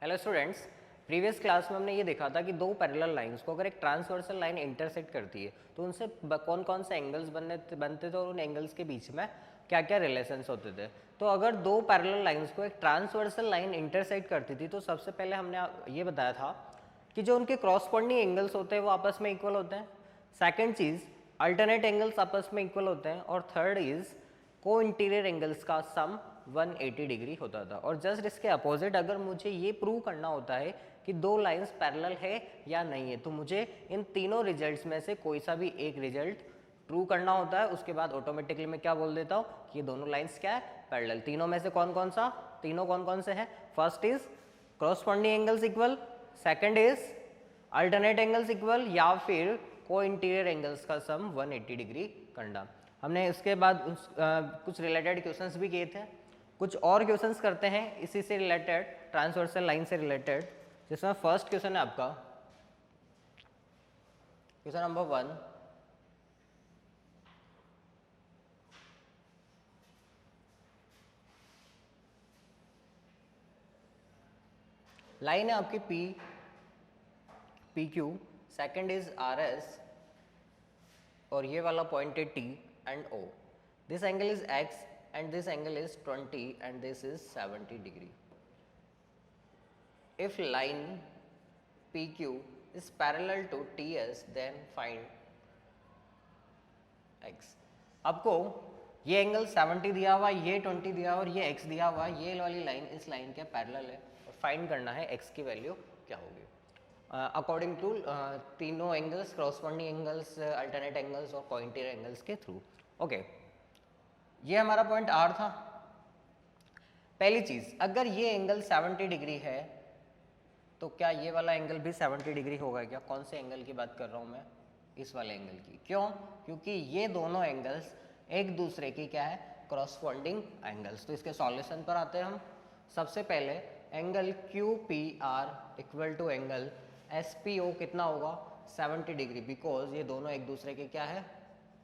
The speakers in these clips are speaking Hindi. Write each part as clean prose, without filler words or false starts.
हेलो स्टूडेंट्स, प्रीवियस क्लास में हमने ये देखा था कि दो पैरेलल लाइंस को अगर एक ट्रांसवर्सल लाइन इंटरसेक्ट करती है तो उनसे कौन कौन से एंगल्स बनते थे और उन एंगल्स के बीच में क्या क्या रिलेशंस होते थे। तो अगर दो पैरेलल लाइंस को एक ट्रांसवर्सल लाइन इंटरसेक्ट करती थी तो सबसे पहले हमने ये बताया था कि जो उनके क्रॉसपॉन्डिंग एंगल्स होते हैं वो आपस में इक्वल होते हैं। सेकेंड चीज़, अल्टरनेट एंगल्स आपस में इक्वल होते हैं। और थर्ड इज को इंटीरियर एंगल्स का सम 180 डिग्री होता था। और जस्ट इसके अपोजिट अगर मुझे ये प्रूव करना होता है कि दो लाइंस पैरेलल है या नहीं है तो मुझे इन तीनों रिजल्ट्स में से कोई सा भी एक रिजल्ट ट्रू करना होता है। उसके बाद ऑटोमेटिकली मैं क्या बोल देता हूँ कि ये दोनों लाइंस क्या है, पैरेलल। तीनों में से कौन कौन सा, तीनों कौन कौन से हैं? First is corresponding angles equal, second is alternate angles equal, या फिर को इंटीरियर एंगल्स का सम 180 डिग्री करना। हमने इसके बाद कुछ रिलेटेड क्वेश्चंस भी किए थे। कुछ और क्वेश्चंस करते हैं इसी से रिलेटेड, ट्रांसवर्सल लाइन से रिलेटेड, जिसमें फर्स्ट क्वेश्चन है आपका क्वेश्चन नंबर 1। लाइन है आपकी P Q, second is R S, और ये वाला पॉइंट है T and O. This angle is X and this angle is 20 and this is 70 degree. If line PQ is parallel to TS then find x. आपको ये एंगल 70 दिया हुआ, ये 20 दिया हुआ और ये x दिया हुआ, ये वाली लाइन इस लाइन के पैरेलल है और फाइंड करना है x की वैल्यू क्या होगी अकॉर्डिंग टू तीनों angles, corresponding angles, alternate angles और कोइंटीरियर एंगल्स के थ्रू। ओके, ये हमारा पॉइंट आर था। पहली चीज, अगर ये एंगल 70 डिग्री है तो क्या ये वाला एंगल भी 70 डिग्री होगा क्या? कौन से एंगल की बात कर रहा हूं मैं? इस वाले एंगल की। क्यों? क्योंकि ये दोनों एंगल्स एक दूसरे की क्या है, क्रॉसपॉन्डिंग एंगल्स। तो इसके सॉल्यूशन पर आते हैं हम। सबसे पहले angle Q P R equal to angle S P O कितना होगा? 70 डिग्री, बिकॉज ये दोनों एक दूसरे के क्या है,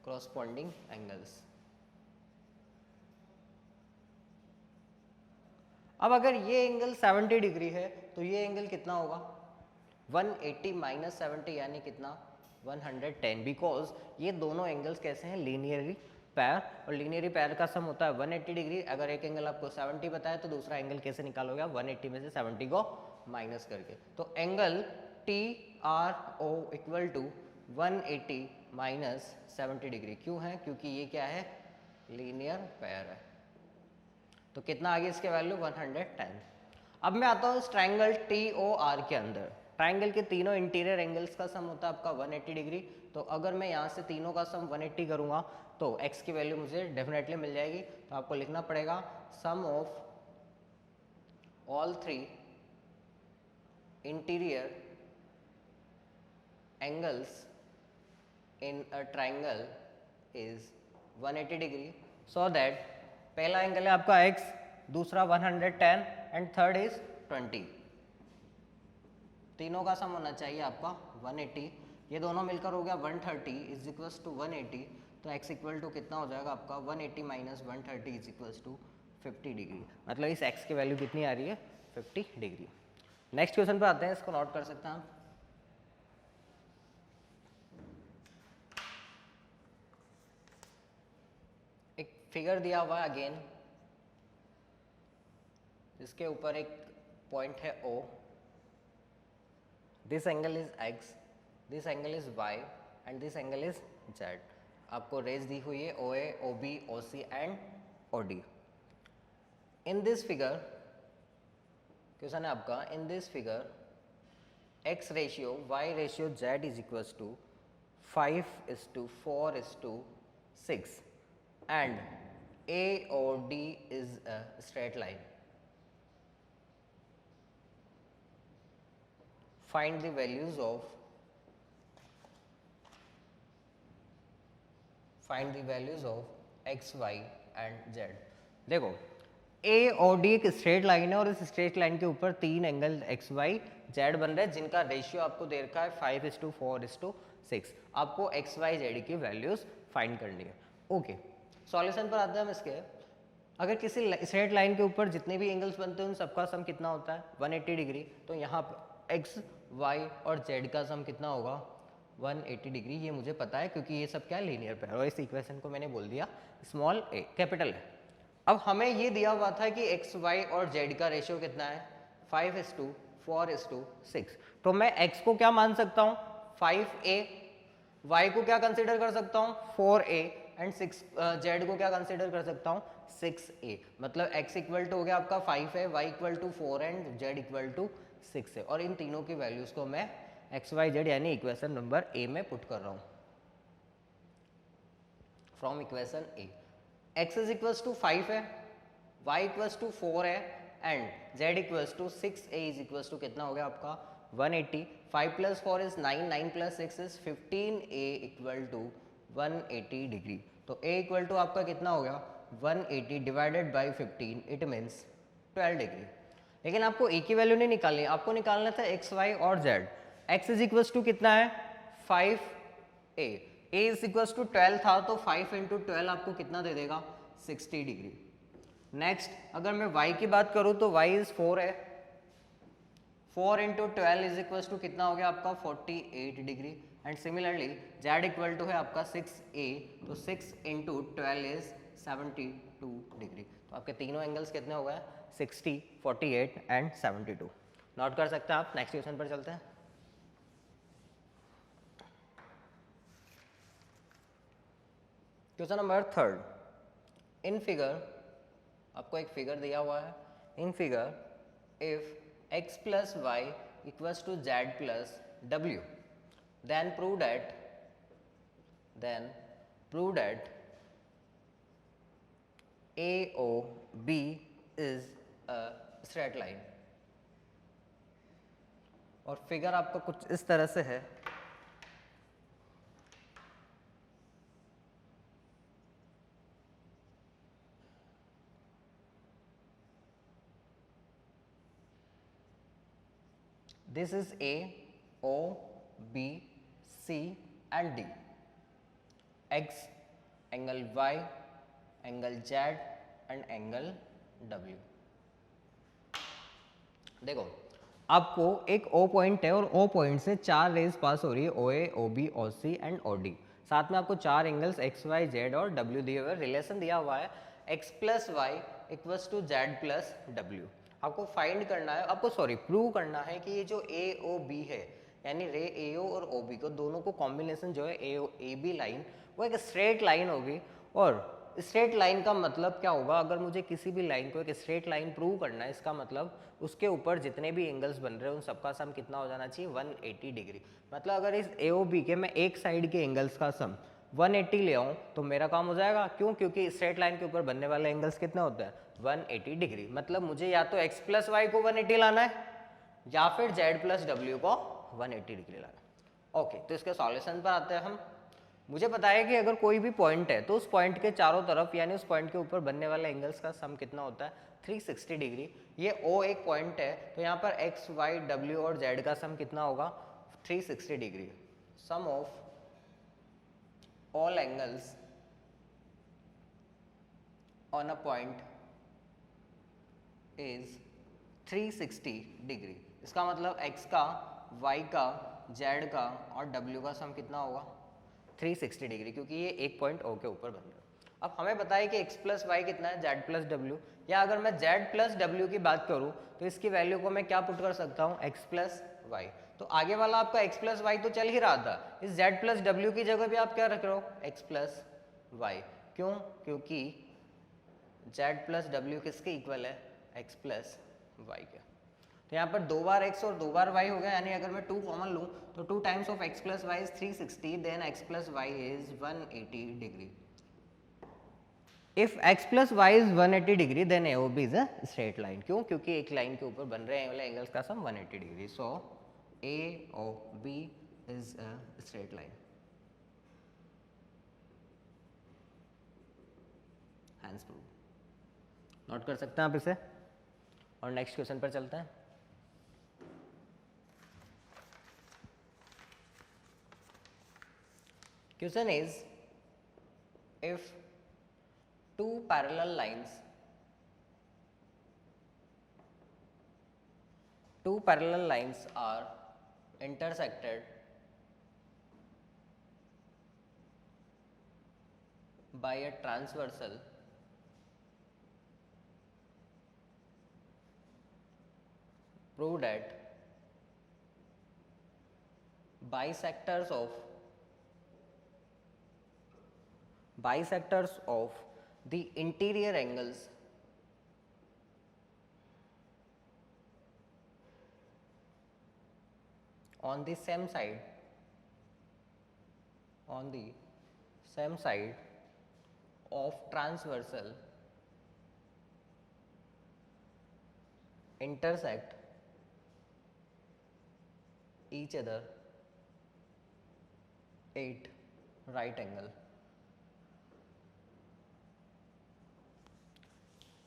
क्रॉसपॉन्डिंग एंगल्स। अब अगर ये एंगल 70 डिग्री है तो ये एंगल कितना होगा? 180 माइनस 70 यानी कितना? 110, बिकॉज ये दोनों एंगल्स कैसे हैं, लीनियरली पैर, और लीनियरली पैर का सम होता है 180 डिग्री। अगर एक एंगल आपको 70 बताया तो दूसरा एंगल कैसे निकालोगे? 180 में से 70 को माइनस करके। तो angle T R O equal to 180 minus 70 degree. क्यों है? क्योंकि ये क्या है, लीनियर पैर है। तो कितना आ गया इसके वैल्यू? 110। अब मैं आता हूँ इस ट्राइंगल टी ओ आर के अंदर। ट्राइंगल के तीनों इंटीरियर एंगल्स का सम होता है आपका 180 डिग्री। तो अगर मैं यहाँ से तीनों का सम 180 करूँगा तो x की वैल्यू मुझे डेफिनेटली मिल जाएगी। तो आपको लिखना पड़ेगा sum of all three interior angles in a triangle is 180 degree, so that पहला एंगल है आपका x, दूसरा 110 एंड थर्ड इज 20। तीनों का सम होना चाहिए आपका 180। ये दोनों मिलकर हो गया 130 इज इक्वल्स टू 180। तो x इक्वल टू कितना हो जाएगा आपका? 180 minus 130 is equals to 50 degree. मतलब इस x की वैल्यू कितनी आ रही है? 50 डिग्री। नेक्स्ट क्वेश्चन पे आते हैं, इसको नोट कर सकते हैं आप। एक फिगर दिया हुआ है अगेन, इसके ऊपर एक पॉइंट है O। This angle is x, this angle is y and this angle is z। आपको रेज दी हुई है OA, OB, OC and OD। In this figure, question है आपका, in this figure x ratio y ratio z is equals to 5:4:6 and AOD is a straight line. Find the values of x, y and z. देखो A और D एक स्ट्रेट लाइन है और इस स्ट्रेट लाइन के ऊपर तीन एंगल x, y, z बन रहे हैं जिनका रेशियो आपको दे रखा है 5:4:6। आपको x, y, z की वैल्यूज फाइंड करनी है। ओके, सॉल्यूशन पर आते हैं हम इसके। अगर किसी स्ट्रेट लाइन के ऊपर जितने भी एंगल्स बनते हैं उन सबका सम कितना होता है 180 डिग्री, तो यहाँ पर एक्स वाई और जेड का सम कितना होगा 180 डिग्री। ये मुझे पता है क्योंकि ये सब क्या लीनियर पेयर, और इस इक्वेशन को मैंने बोल दिया स्मॉल ए कैपिटल है। अब हमें ये दिया हुआ था कि एक्स वाई और जेड का रेशियो कितना है 5:4:6, तो मैं x को क्या मान सकता हूँ 5a, y को क्या कंसिडर कर सकता हूँ 4a एंड 6 z को क्या कंसिडर कर सकता हूँ 6a। मतलब x इक्वल टू हो गया आपका 5 है, y equal to 4 and z equal to 6 है, और इन तीनों की वैल्यूज को मैं एक्स वाई जेड यानी इक्वेशन नंबर ए में पुट कर रहा हूँ। From equation A x is equals to 5 है, y इक्वल्स टू 4 है and z equals to 6a is equals to कितना हो गया आपका 180। 5 plus 4 is 9, 9 plus 6 is 15a equal to 180 degree. तो a इक्वल टू आपका कितना हो गया 180 divided by 15, it means 12 degree. लेकिन आपको a की वैल्यू नहीं निकालनी, आपको निकालना था एक्स वाई और z। x is equals to कितना है 5a, a is equals to 12 था, तो 5 इंटू 12 आपको कितना दे देगा 60 डिग्री। नेक्स्ट अगर मैं y की बात करूं तो y इज 4 है, 4 इंटू 12 इज इक्वल्स टू कितना हो गया आपका 48 degree. And similarly z equal to है आपका 6a, तो 6 इंटू 12 इज 72 डिग्री। तो आपके तीनों एंगल्स कितने हो गए 60, 48 एंड 72। नोट कर सकते हैं आप। नेक्स्ट क्वेश्चन पर चलते हैं। Question number 3। इन फिगर आपको एक फिगर दिया हुआ है। In figure if x plus y equals to z plus डब्ल्यू, then prove that AOB is a straight line. और फिगर आपका कुछ इस तरह से है। This is A, O, B, C and D. X, angle Y, angle Z and angle W. देखो आपको एक O पॉइंट है और O पॉइंट से 4 रेज पास हो रही है OA, OB, OC and OD। साथ में आपको 4 एंगल्स X, Y, Z और W दिए हुए, रिलेशन दिया हुआ है X plus y equals to Z plus W। आपको फाइंड करना है, आपको प्रूव करना है कि ये जो AOB है यानी रे AO और OB को दोनों को कॉम्बिनेशन जो है AB लाइन वो एक स्ट्रेट लाइन होगी। और स्ट्रेट लाइन का मतलब क्या होगा, अगर मुझे किसी भी लाइन को एक स्ट्रेट लाइन प्रूव करना है, इसका मतलब उसके ऊपर जितने भी एंगल्स बन रहे हैं उन सबका सम कितना हो जाना चाहिए 180 डिग्री। मतलब अगर इस AOB के मैं एक साइड के एंगल्स का सम 180 ले आऊँ तो मेरा काम हो जाएगा। क्यों? क्योंकि स्ट्रेट लाइन के ऊपर बनने वाले एंगल्स कितने होते हैं 180 डिग्री। मतलब मुझे या तो x प्लस वाई को 180 लाना है या फिर z प्लस डब्ल्यू को 180 डिग्री लाना है। ओके, तो इसके सॉल्यूशन पर आते हैं हम। मुझे पता है कि अगर कोई भी पॉइंट है तो उस पॉइंट के चारों तरफ यानी उस पॉइंट के ऊपर बनने वाले एंगल्स का सम कितना होता है 360 डिग्री। ये O एक पॉइंट है तो यहाँ पर x, y, w और z का सम कितना होगा 360 degree. Sum of all angles on a point is 360 degree. इसका मतलब x का, y का, z का और w का सम कितना होगा 360 डिग्री, क्योंकि ये एक पॉइंट O के ऊपर बन रहा है। अब हमें पता है कि x प्लस वाई कितना है z प्लस डब्ल्यू, या अगर मैं z प्लस डब्ल्यू की बात करूँ तो इसकी वैल्यू को मैं क्या पुट कर सकता हूँ x प्लस वाई। तो आगे वाला आपका x प्लस वाई तो चल ही रहा था, इस z प्लस डब्ल्यू की जगह भी आप क्या रख रहे हो x प्लस वाई। क्यों? क्योंकि z प्लस डब्ल्यू किसके इक्वल है x प्लस वाई के। तो यहाँ पर 2 बार x और 2 बार y हो गया, यानी अगर मैं 2 कॉमन लूँ तो 2 times of x plus y is 360, then x plus y is 180 degree. If x plus y is 180 degree then AOB is a straight line. क्यों? क्योंकि एक लाइन के ऊपर बन रहे वाले एंगल्स का sum 180 degree. So AOB is a straight line. Hence prove. Note कर सकते हैं आप इसे। और नेक्स्ट क्वेश्चन पर चलते हैं। Question is, if two parallel lines two parallel lines are intersected by a transversal prove that bisectors of the interior angles on the same side of transversal intersect each other at right angle।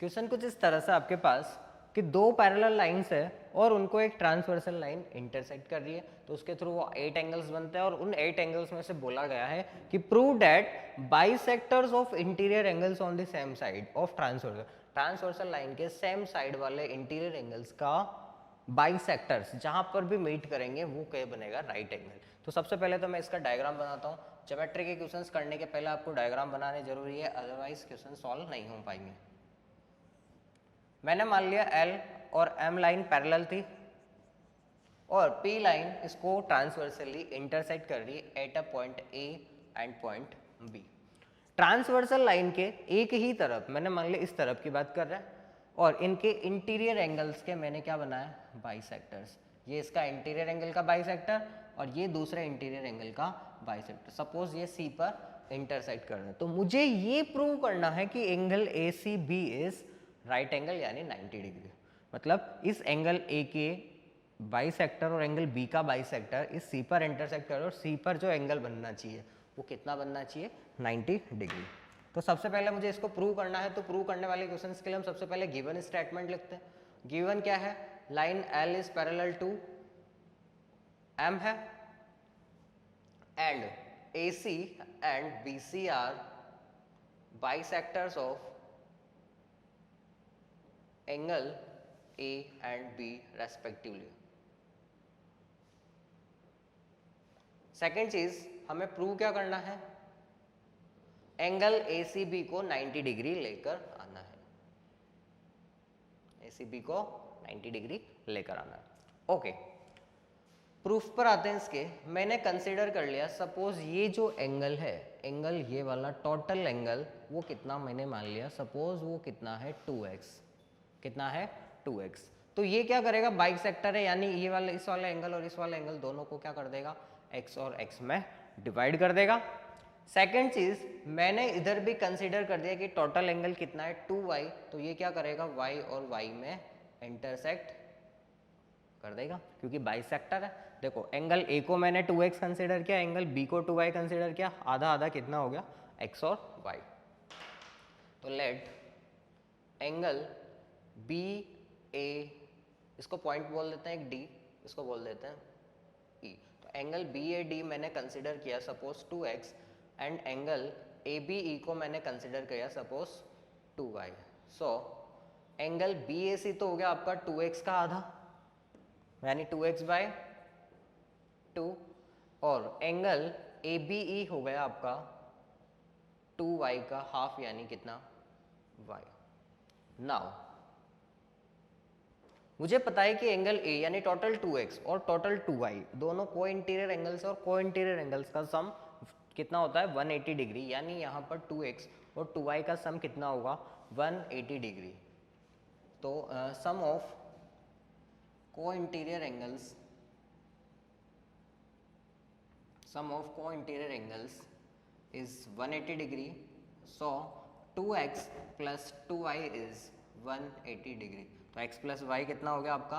Question कुछ इस तरह से आपके पास कि दो पैरेलल लाइंस है और उनको एक ट्रांसवर्सल लाइन इंटरसेक्ट कर रही है, तो उसके थ्रू वो 8 एंगल्स बनते हैं और उन 8 एंगल्स में से बोला गया है कि prove that bisectors of interior angles on the same side of transversal line के सेम साइड वाले इंटीरियर एंगल्स का बाइसेक्टर्स जहां पर भी मीट करेंगे वो क्या बनेगा, राइट एंगल। तो सबसे पहले तो मैं इसका डायग्राम बनाता हूँ। ज्योमेट्री के क्वेश्चंस करने के पहले आपको डायग्राम बनाने जरूरी है, अदरवाइज क्वेश्चन सॉल्व नहीं हो पाएंगे। मैंने मान लिया L और M लाइन पैरेलल थी और P लाइन इसको ट्रांसवर्सली इंटरसेक्ट कर रही है at a point A and point B। Transversal line के एक ही तरफ, मैंने मान लिया इस तरफ की बात कर रहा है, और इनके इंटीरियर एंगल्स के मैंने क्या बनाया, बाइसेक्टर्स। ये इसका इंटीरियर एंगल का बाइसेक्टर और ये दूसरे इंटीरियर एंगल का बाइसेक्टर। सपोज ये C पर इंटरसेक्ट कर रहे हैं, तो मुझे ये प्रूव करना है कि angle ACB is right angle यानी 90 डिग्री। मतलब इस एंगल A के बाइसेक्टर और एंगल B का बाइसेक्टर इस C पर इंटरसेक्ट कर, और C पर जो एंगल बनना चाहिए वो कितना बनना चाहिए, 90 डिग्री। तो सबसे पहले मुझे इसको प्रूव करना है, तो प्रूव करने वाले क्वेश्चंस के लिए हम सबसे पहले गिवन स्टेटमेंट लिखते हैं। गिवन क्या है, line L is parallel to M है and AC and BC are bisectors of angle A and B respectively. Second चीज हमें प्रूव क्या करना है, एंगल ACB को 90 डिग्री लेकर आना है, ACB को 90 डिग्री लेकर आना है। ओके, प्रूफ पर आते हैं इसके। मैंने कंसीडर कर लिया, सपोज ये जो एंगल है, एंगल ये वाला टोटल एंगल वो कितना मैंने मान लिया, सपोज वो कितना है 2x, कितना है 2x। तो ये क्या करेगा, बाइसेक्टर है, यानी ये वाला इस वाला एंगल और इस वाला एंगल दोनों को क्या कर देगा, x और x में डिवाइड कर देगा। सेकेंड चीज मैंने इधर भी कंसीडर कर दिया कि टोटल एंगल कितना है 2y, तो ये क्या करेगा, y और y में इंटरसेक्ट कर देगा क्योंकि बाइसेक्टर है। देखो एंगल A को मैंने 2x कंसीडर किया, एंगल B को 2y कंसीडर किया, आधा आधा कितना हो गया, x और y। तो लेट एंगल BA, इसको पॉइंट बोल देते हैं, एक D, इसको बोल देते हैं E। तो एंगल BAD मैंने कंसीडर किया suppose 2x and angle ABE को मैंने कंसीडर किया suppose 2y। So angle BAC तो हो गया आपका 2x का आधा यानी 2x बाय 2, और एंगल ABE हो गया आपका 2y का हाफ यानी कितना, y। नाउ मुझे पता है कि एंगल A यानी टोटल 2x और टोटल 2y दोनों को इंटीरियर एंगल्स और को इंटीरियर एंगल्स का सम कितना होता है 180 डिग्री, यानी यहाँ पर 2x और 2y का सम कितना होगा 180 डिग्री। तो सम ऑफ को इंटीरियर एंगल्स, सम ऑफ को interior angles is 180 degree. So 2x plus 2y is 180 degree. तो x प्लस y कितना हो गया आपका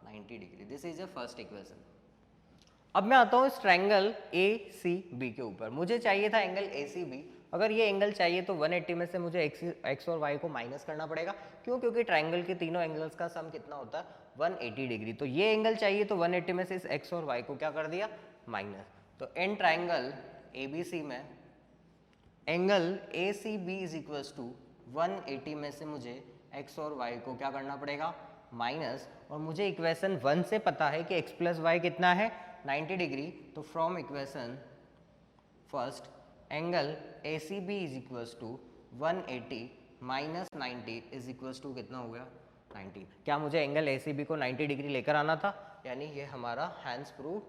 90 degree. This is a first equation. अब मैं आता हूँ इस ट्रायंगल ACB के ऊपर। मुझे चाहिए था एंगल ACB, अगर ये एंगल चाहिए तो 180 में से मुझे x और y को माइनस करना पड़ेगा। क्यों, क्योंकि ट्रायंगल के तीनों एंगल्स का सम कितना होता है 180 डिग्री। तो ये एंगल चाहिए तो 180 में से इस x और y को क्या कर दिया, माइनस। तो इन ट्रायंगल ABC में angle ACB is equal to 180 में से मुझे x और y को क्या करना पड़ेगा, माइनस, और मुझे इक्वेशन 1 से पता है कि x प्लस वाई कितना है 90 डिग्री, तो from equation first angle A C B is equals to 180 minus 90 is equals to कितना हो गया 90। क्या मुझे एंगल ए सी बी को 90 डिग्री लेकर आना था, यानी ये हमारा हैंस प्रूव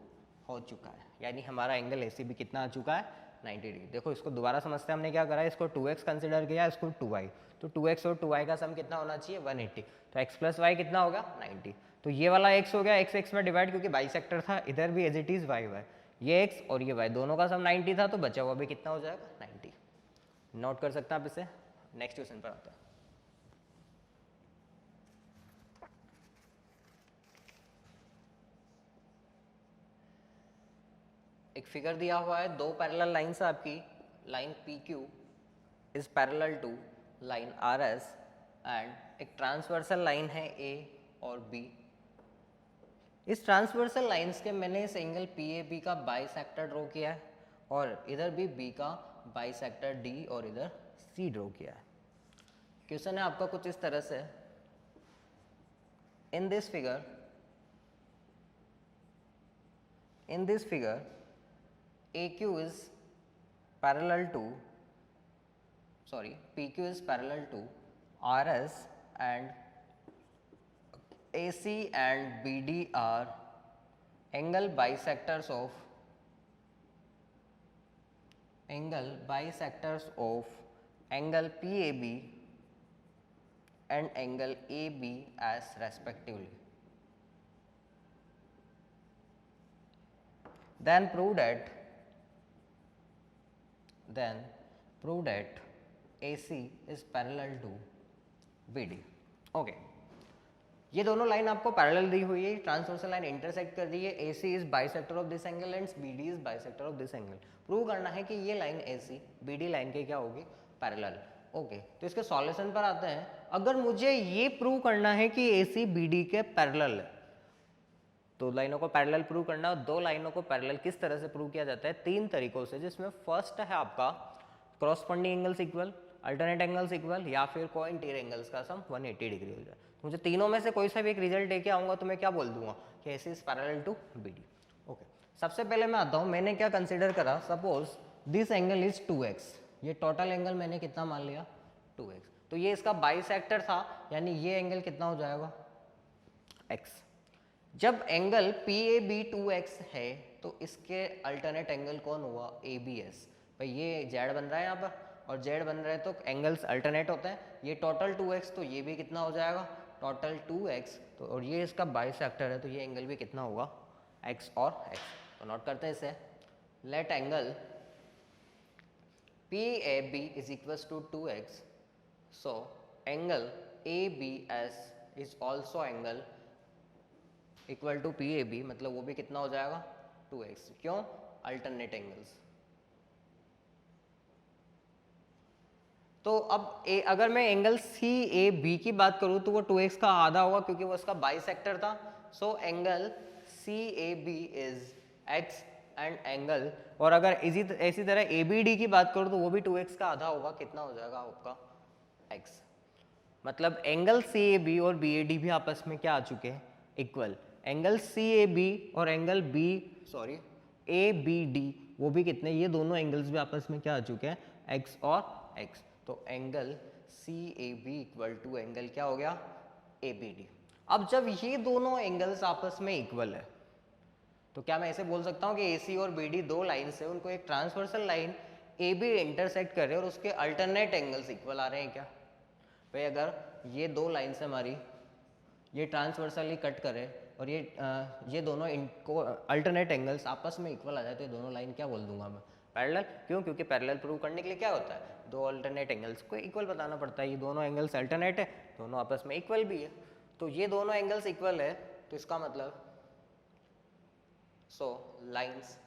हो चुका है, यानी हमारा एंगल ए सी बी कितना आ चुका है 90 डिग्री। देखो इसको दोबारा समझते हैं, हमने क्या करा है, इसको 2x कंसिडर किया, इसको 2y, तो 2x और 2y का सम कितना होना चाहिए 180, तो x प्लस वाई कितना होगा 90, तो ये वाला x हो गया, x में डिवाइड क्योंकि बाइसेक्टर था, इधर भी as it is y y, ये x और ये y दोनों का सम 90 था, तो बचा हुआ भी कितना हो जाएगा 90। नोट कर सकते हैं आप इसे। नेक्स्ट क्वेश्चन पर आते हैं। एक फिगर दिया हुआ है, दो पैरेलल लाइंस है आपकी, line PQ is parallel to line RS and एक ट्रांसवर्सल लाइन है A और B। इस ट्रांसवर्सल लाइंस के मैंने इस एंगल PAB का बाइसेक्टर ड्रॉ किया है और इधर भी B का बाइसेक्टर D और इधर C ड्रॉ किया है। क्वेश्चन है आपका कुछ इस तरह से, इन this figure PQ is parallel to RS and AC and BD are angle bisectors of angle PAB and angle AB as respectively. Then prove that AC is parallel to BD. Okay, ये दोनों लाइन आपको पैरेलल दी हुई है, ट्रांसवर्सल लाइन इंटरसेक्ट कर रही है, AC is bisector of this angle and BD is bisector of this angle. Prove करना है कि ये लाइन AC BD लाइन के क्या होगी पैरेलल। ओके, तो इसके सॉल्यूशन पर आते हैं। अगर मुझे ये प्रूव करना है कि AC BD के पैरेलल है, तो लाइनों को पैरेलल प्रूव करना, दो लाइनों को पैरेलल किस तरह से प्रूव किया जाता है, तीन तरीकों से, जिसमें फर्स्ट है आपका corresponding angles equal, alternate angles equal, या फिर कोइंटीर एंगल्स का सम 180 डिग्री हो जाए। तो मुझे तीनों में से कोई सा भी एक रिजल्ट लेके आऊंगा तो मैं क्या बोल दूंगा कि AC is parallel to BD। Okay, सबसे पहले मैं आता हूँ, मैंने क्या कंसिडर करा, suppose this angle is 2x, ये टोटल एंगल मैंने कितना मान लिया 2x, तो ये इसका बाइसेक्टर था, यानी ये एंगल कितना हो जाएगा x। जब एंगल PAB 2x है तो इसके अल्टरनेट एंगल कौन हुआ ABS। भाई ये Z बन रहा है यहाँ पर और Z बन रहा है तो एंगल्स अल्टरनेट होते हैं, ये टोटल 2x तो ये भी कितना हो जाएगा टोटल 2x, तो और ये इसका बाइसेक्टर है तो ये एंगल भी कितना होगा x और x। तो नोट करते हैं इसे, let angle PAB is equals to 2x, so angle ABS is also angle equal to PAB, मतलब वो भी कितना हो जाएगा 2x। क्यों, अल्टरनेट एंगल्स। तो अब अगर मैं एंगल CAB की बात करूं तो वो 2x का आधा होगा क्योंकि वो उसका बाइसेक्टर था। So angle CAB is x and angle, और अगर इसी तरह ABD की बात करूं तो वो भी 2x का आधा होगा, कितना हो जाएगा आपका x। मतलब एंगल CAB और BAD भी आपस में क्या आ चुके हैं इक्वल। एंगल CAB और एंगल ABD वो भी कितने, ये दोनों एंगल्स भी आपस में क्या आ चुके हैं x और x। तो angle CAB equal to angle क्या हो गया ABD। अब जब ये दोनों एंगल्स आपस में इक्वल है तो क्या मैं ऐसे बोल सकता हूँ कि AC और BD दो लाइन है, उनको एक ट्रांसवर्सल लाइन AB इंटरसेक्ट कर रहे हैं और उसके अल्टरनेट एंगल्स इक्वल आ रहे हैं क्या। भाई अगर ये दो लाइन से हमारी ये ट्रांसवर्सली कट करे और ये दोनों इनको अल्टरनेट एंगल्स आपस में इक्वल आ जाए तो ये दोनों लाइन क्या बोल दूंगा मैं पैरेलल। क्यों, क्योंकि पैरेलल प्रूव करने के लिए क्या होता है, दो अल्टरनेट एंगल्स को इक्वल बताना पड़ता है। ये दोनों एंगल्स अल्टरनेट है, दोनों आपस में इक्वल भी है, तो ये दोनों एंगल्स इक्वल है, तो इसका मतलब so lines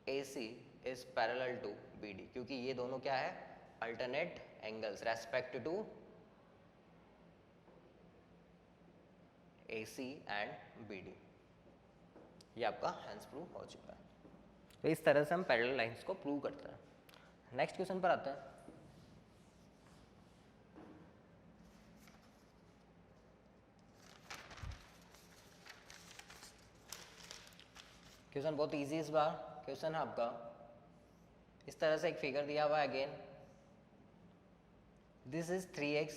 AC is parallel to BD, क्योंकि ये दोनों क्या है alternate angles respect to AC and BD। ये आपका हैंस प्रूव हो चुका है। तो इस तरह से हम पैरेलल लाइंस को प्रूव करते हैं। नेक्स्ट क्वेश्चन पर आते हैं। क्वेश्चन बहुत इजी इस बार। क्वेश्चन है आपका इस तरह से एक फिगर दिया हुआ है again, this is 3x,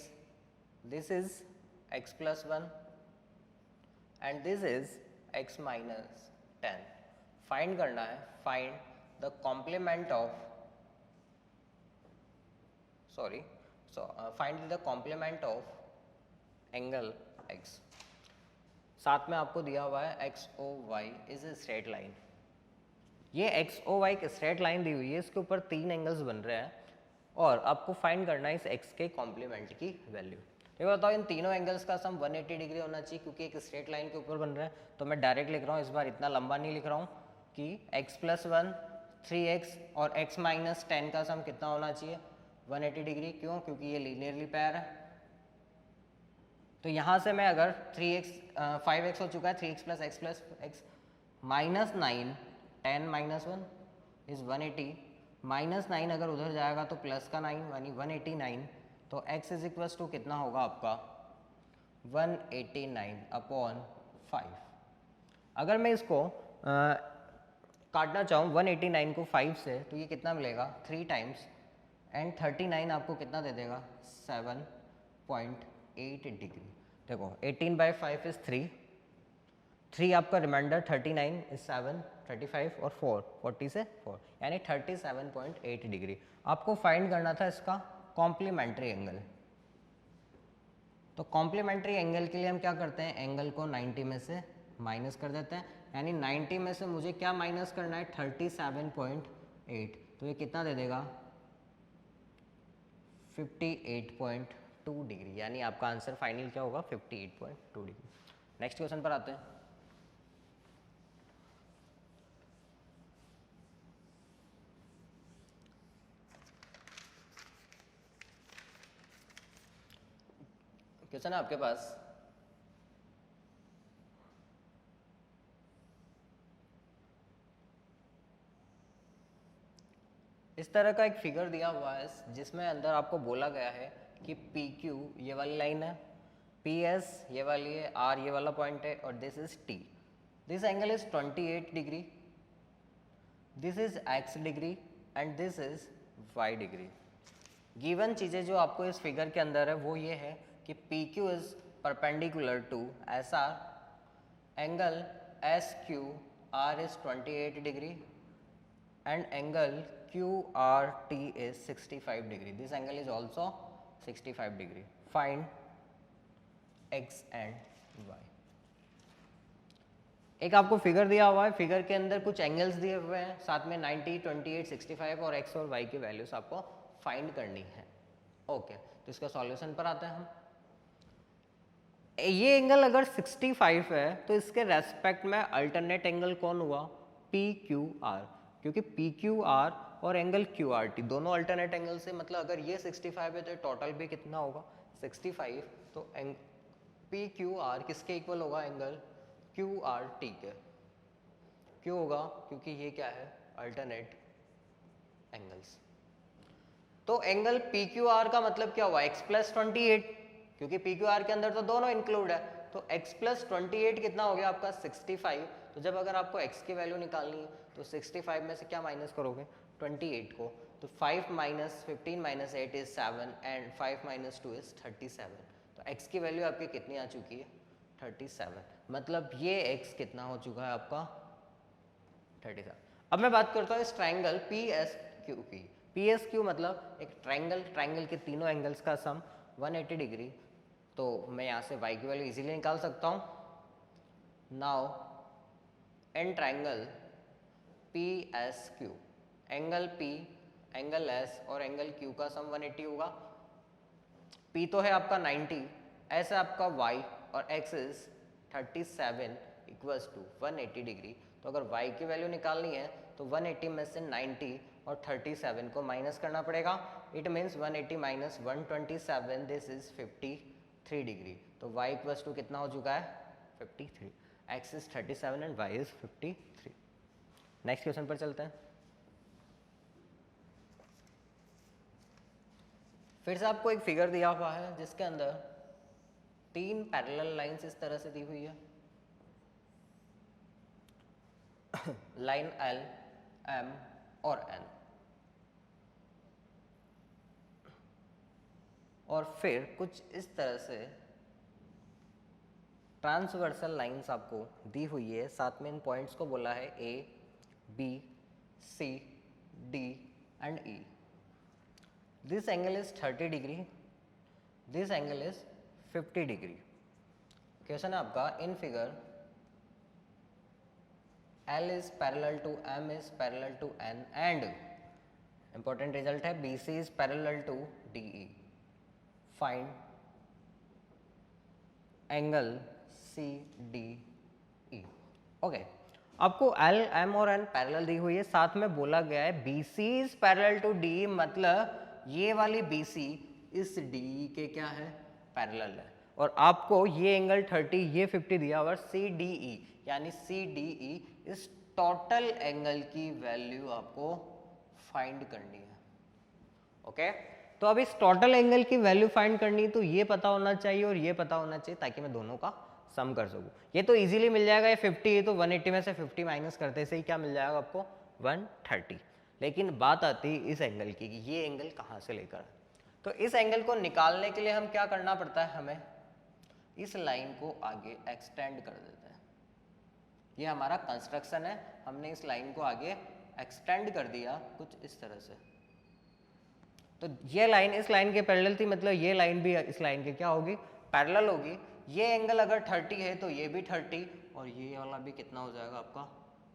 this is x plus 1 and this is x minus 10। Find करना है, find the complement of find the complement of angle x। साथ में आपको दिया हुआ है X O Y is a straight line. ये एक्स ओ वाई एक स्ट्रेट लाइन दी हुई है, इसके ऊपर 3 एंगल्स बन रहे हैं और आपको फाइंड करना है इस एक्स के कॉम्प्लीमेंट की वैल्यू। ये बताओ इन तीनों एंगल्स का सम 180 डिग्री होना चाहिए क्योंकि एक स्ट्रेट लाइन के ऊपर बन रहा है। तो मैं डायरेक्ट लिख रहा हूँ, इस बार इतना लंबा नहीं लिख रहा हूँ कि x plus 1 3x और x minus 10 का सम कितना होना चाहिए 180 डिग्री। क्यों? क्योंकि ये लीनियरली पेयर है। तो यहाँ से मैं अगर 5x हो चुका है, 3x plus x minus 9 10 minus 1 is 180, -9 अगर उधर जाएगा तो प्लस का 9 यानी 189। तो x इज इक्वल्स टू कितना होगा आपका 189/5। अगर मैं इसको काटना चाहूँ 189 को 5 से तो ये कितना मिलेगा 3 टाइम्स एंड 39 आपको कितना दे देगा 7.8 डिग्री। देखो 18/5 इज 3 आपका रिमाइंडर, 39 इज 7, 35 और 4 40 से 4 यानी 37.8 डिग्री। आपको फाइंड करना था इसका कॉम्प्लीमेंट्री एंगल। तो कॉम्प्लीमेंट्री एंगल के लिए हम क्या करते हैं, एंगल को 90 में से माइनस कर देते हैं, यानी 90 में से मुझे क्या माइनस करना है 37.8। तो ये कितना दे देगा 58.2 डिग्री, यानी आपका आंसर फाइनल क्या होगा 58.2 डिग्री। नेक्स्ट क्वेश्चन पर आते हैं। क्वेश्चन है आपके पास इस तरह का एक फिगर दिया हुआ है जिसमें अंदर आपको बोला गया है कि पी क्यू ये वाली लाइन है, पी एस ये वाली है, आर ये वाला पॉइंट है और this is T. This angle is 28 degree, this is x degree and this is y degree. Given चीज़ें जो आपको इस फिगर के अंदर है वो ये है कि P Q is perpendicular to S R, angle S Q R is 28 degree and angle QRT is 65 degree. This angle is also 65 degree. Find x and y. एक आपको फिगर दिया हुआ है, फिगर के अंदर कुछ एंगल्स दिए हुए हैं, साथ में 90, 28, 65 और x और y की वैल्यूज आपको फाइंड करनी है। ओके, तो इसका सॉल्यूशन पर आते हैं हम। ये एंगल अगर 65 है तो इसके रेस्पेक्ट में अल्टरनेट एंगल कौन हुआ PQR, क्योंकि PQR और एंगल QRT दोनों अल्टरनेट एंगल से, मतलब अगर ये 65 है तो टोटल भी कितना होगा 65। तो PQR किसके इक्वल होगा एंगल QRT के। क्यों होगा? क्योंकि ये क्या है अल्टरनेट एंगल्स। तो एंगल PQR का मतलब क्या हुआ x + 28, क्योंकि PQR के अंदर तो दोनों इंक्लूड है। तो x + 28 कितना हो गया आपका 65। तो जब अगर आपको x की वैल्यू निकालनी है तो 65 में से क्या माइनस करोगे 28 को, तो 5 - 15 - 8 इज 7 एंड 5 - 2 इज 37। तो x की वैल्यू आपकी कितनी आ चुकी है 37, मतलब ये x कितना हो चुका है आपका 37। अब मैं बात करता हूँ इस ट्राइंगल PSQ की। PSQ मतलब एक ट्राइंगल के तीनों एंगल्स का सम 180 डिग्री। तो मैं यहाँ से y की वैल्यू इजीली निकाल सकता हूँ। Now in triangle PSQ, angle P, angle S और एंगल Q का सम 180 होगा। P तो है आपका 90, S है आपका y और x इज 37 इक्वल्स टू 180 डिग्री। तो अगर y की वैल्यू निकालनी है तो 180 में से 90 और 37 को माइनस करना पड़ेगा। It means 180 - 127, this is 53 degree. तो y इक्वल्स टू कितना हो चुका है 53, x इज 37 and y is 53। Next question पर चलते हैं। फिर से आपको एक फिगर दिया हुआ है जिसके अंदर 3 पैरेलल लाइंस इस तरह से दी हुई है। लाइन एल, एम और एन, और फिर कुछ इस तरह से ट्रांसवर्सल लाइंस आपको दी हुई है, साथ में इन पॉइंट्स को बोला है A, B, C, D and E. This angle is 30 degree, this angle is 50 degree. Question है आपका in figure L is parallel to M is parallel to N and important result है BC is parallel to DE. Find angle CDE. Okay. आपको L, M और N पैरेलल दी हुई है, साथ में बोला गया है BC is parallel to DE, मतलब ये वाली BC इस DE के क्या है, पैरेलल है. और आपको ये एंगल 30, ये 50 दिया हुआ CDE, यानी CDE इस टोटल एंगल की वैल्यू आपको फाइंड करनी है. ओके, तो अब इस टोटल एंगल की वैल्यू फाइंड करनी है तो ये पता होना चाहिए और ये पता होना चाहिए, ताकि मैं दोनों का सम कर सकूं. ये तो इजीली मिल जाएगा, ये 50 है तो 180 में से 50 माइनस करते से ही क्या मिल जाएगा आपको, 130. लेकिन बात आती है इस एंगल की, ये एंगल कहाँ से लेकर, तो इस एंगल को निकालने के लिए हम क्या करना पड़ता है, हमें इस लाइन को आगे एक्सटेंड कर देते हैं. ये हमारा कंस्ट्रक्शन है, हमने इस लाइन को आगे एक्सटेंड कर दिया कुछ इस तरह से. तो ये लाइन इस लाइन के पैरेलल थी, मतलब ये लाइन भी इस लाइन के क्या होगी, पैरेलल होगी. ये एंगल अगर 30 है तो ये भी 30 और ये वाला भी कितना हो जाएगा आपका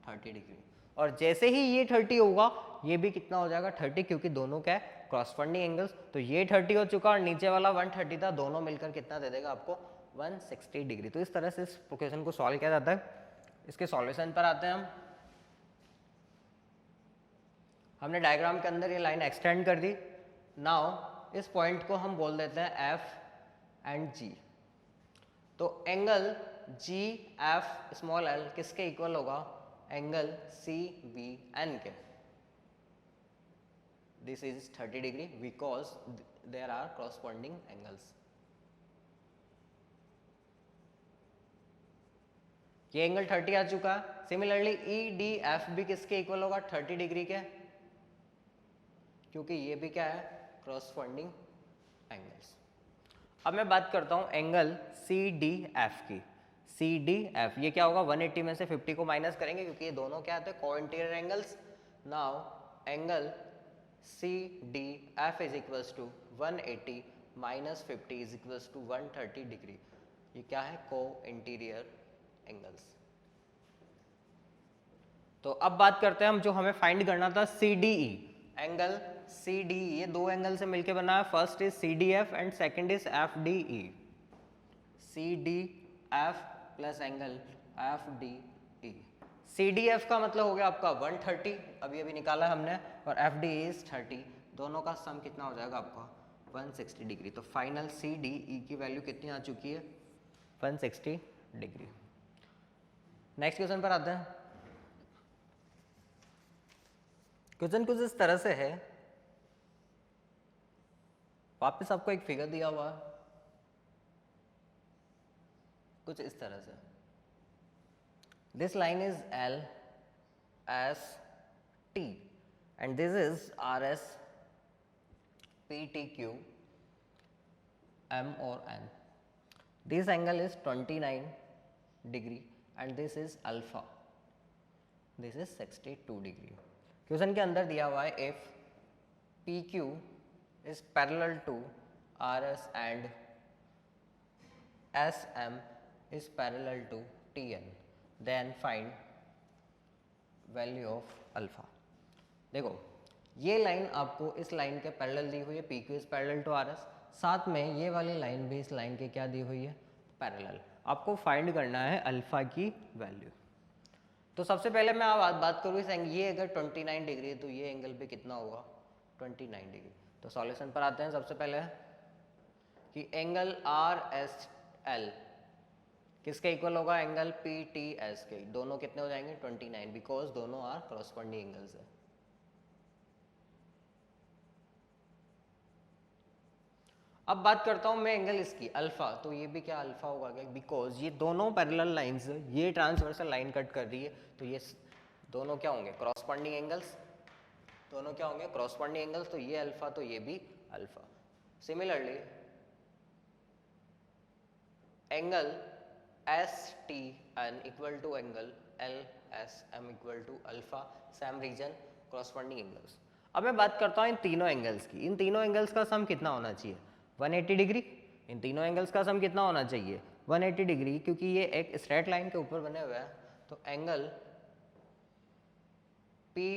30 डिग्री. और जैसे ही ये 30 होगा ये भी कितना हो जाएगा 30, क्योंकि दोनों क्या है क्रॉसफंडिंग एंगल्स. तो ये 30 हो चुका और नीचे वाला 130 था, दोनों मिलकर कितना दे देगा आपको 160 डिग्री. तो इस तरह से इस क्वेश्चन को सॉल्व किया जाता है. इसके सॉल्यूशन पर आते हैं हमने डायग्राम के अंदर ये लाइन एक्सटेंड कर दी. नाउ इस पॉइंट को हम बोल देते हैं F एंड G. तो angle G F small L किसके इक्वल होगा, angle C B N K. This is 30 degree because there are corresponding angles. ये एंगल 30 आ चुका है. सिमिलरली ई डी एफ भी किसके इक्वल होगा 30 डिग्री के, क्योंकि ये भी क्या है corresponding एंगल्स. अब मैं बात करता हूं एंगल सी डी एफ की. सी डी एफ ये क्या होगा, 180 में से 50 को माइनस करेंगे क्योंकि ये दोनों क्या आते हैं co-interior angles. Now angle C D F is equals to 180 minus 50 is equals to 130 degree. ये क्या है को-इंटीरियर एंगल्स. तो अब बात करते हैं हम जो हमें फाइंड करना था C D E. Angle C D E ये दो एंगल से मिलकर बना है. First is C D F and second is F D E. C D F plus angle F D E. C D F का मतलब हो गया आपका 130 अभी अभी निकाला हमने, और एफ डी ई इज 30. दोनों का सम कितना हो जाएगा आपका 160 डिग्री. तो फाइनल सी डी ई की वैल्यू कितनी आ चुकी है 160 डिग्री. नेक्स्ट क्वेश्चन पर आते हैं. क्वेश्चन कुछ इस तरह से है, वापस आपको एक फिगर दिया हुआ है कुछ इस तरह से. This line is L S T and this is R S P T Q M और N. This angle is 29 degree and this is alpha, this is 62 degree. Question के अंदर दिया हुआ है if P Q is parallel to RS and SM is parallel to TN, then find value of alpha. देखो ये लाइन आपको इस लाइन के पैरेलल दी हुई है, PQ is parallel to RS, साथ में ये वाली लाइन भी इस लाइन के क्या दी हुई है पैरेलल. आपको फाइंड करना है अल्फा की वैल्यू. तो सबसे पहले मैं बात करूँ इस एंगल, ये अगर 29 डिग्री है तो ये एंगल भी कितना होगा 29 डिग्री. तो सॉल्यूशन पर आते हैं. सबसे पहले कि एंगल आर एस एल किसके इक्वल होगा, एंगल पी टी एस के. दोनों कितने हो जाएंगे 29 बिकॉज दोनों आर corresponding एंगल्स है. अब बात करता हूं मैं एंगल इसकी अल्फा. तो ये भी क्या अल्फा होगा क्या, बिकॉज ये दोनों पैरेलल लाइंस, ये ट्रांसवर्सल लाइन कट कर रही है तो ये दोनों क्या होंगे क्रॉसपॉन्डिंग एंगल्स, दोनों क्या होंगे क्रॉसपॉन्डिंग एंगल्स, तो ये अल्फा तो ये भी alpha. Similarly angle S T N equal to angle L S M equal to alpha, same reason, corresponding angles. अब मैं बात करता हूँ इन तीनों एंगल्स की। इन तीनों एंगल्स का सम कितना होना चाहिए 180 डिग्री। इन तीनों एंगल्स का सम कितना होना चाहिए 180 डिग्री, क्योंकि ये एक स्ट्रेट लाइन के ऊपर बने हुए हैं। तो angle P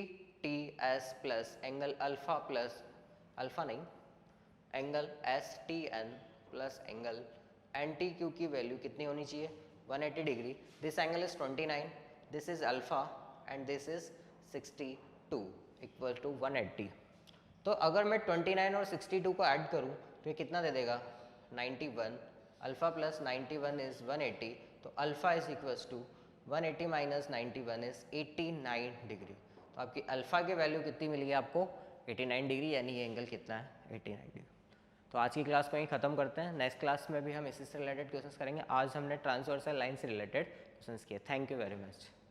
T S plus angle alpha plus alpha नहीं angle S T N plus angle N T Q की वैल्यू कितनी होनी चाहिए 180 degree. This angle is 29, this is alpha and this is 62 equal to 180। तो अगर मैं 29 और 62 को ऐड करूं तो ये कितना दे देगा 91। अल्फा प्लस 91 इज 180, तो alpha is equals to 180 minus 91 is 89 degree. तो आपकी अल्फा की वैल्यू कितनी मिली है आपको 89 डिग्री, यानी ये एंगल कितना है 89 डिग्री। तो आज की क्लास को यहीं खत्म करते हैं। नेक्स्ट क्लास में भी हम इसी से रिलेटेड क्वेश्चंस करेंगे। आज हमने ट्रांसवर्सल लाइन से रिलेटेड क्वेश्चंस किए। Thank you very much.